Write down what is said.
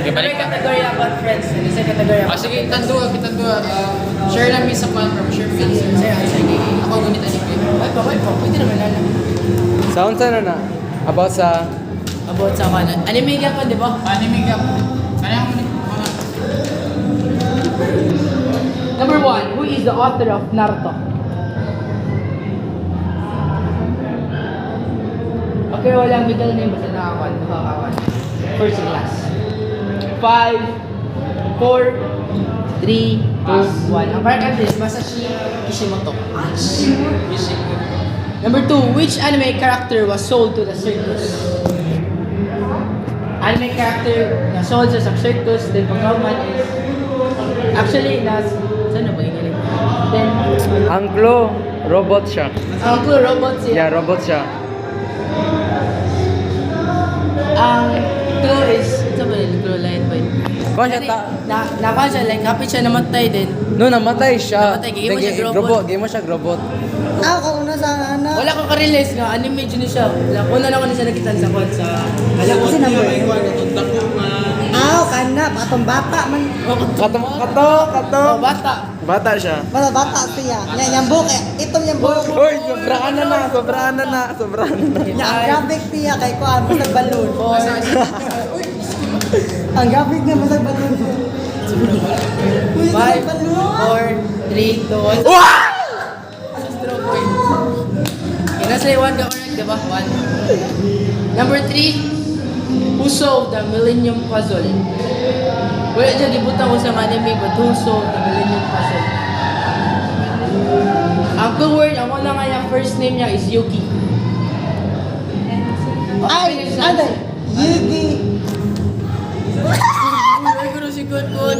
Okay, balik May category about friends. Ano sa category about sige, kita dua. Share lang mi sa platform, share mi. Sige. Ako gunit ani ko. Ay, pa. Pwede naman alam. Sound sana na. About sa... About sa kanan. Anime ka pa, di ba? Anime ka. Kaya mo ni mga Number 1. Who is the author of Naruto? Okay, walang middle name. Basta nakakawan. First and last. 5, 4, 3, 2, 1. Ang correct answer is Masashi Kishimoto. Number 2. Which anime character was sold to the circus? Anime character na sold sa circus, then pag-roman is... Actually, saan na ba yung galing? Then, Anglo, robot siya. ang clue, robot siya. Yeah, robot siya. Ang clue is, ito ba yung clue line ba yun? Kung siya Naka siya, like, kapit siya namatay din. No, namatay siya. Namatay, gigimo siya robot. Gigimo siya robot. Kauna sa ana. Wala ko ka-realize nga, anime dyan siya. Una lang ko na siya nakita sa kwan sa... Kasi number. Kana, patong bata man. Kato. Oh, bata. Bata siya. Bata siya. Nyambok eh. Itong nyambok. Hoy, sobraan na. Nya ang graphic niya kay kuan masag balloon. Ang graphic niya masag balloon. Uy, 5, 4, 3, 2, 1. Stroke boy. Okay, nasa 1 ka correct, diba? 1. Number 3. Who solved the Millennium Puzzle? Wala dyan, gibutan ko sa anime, but who solved the Millennium Puzzle? Ang clue word, ang wala nga yung first name niya is Yuki. Ay, ano? Yugi. Ay, guro si Good.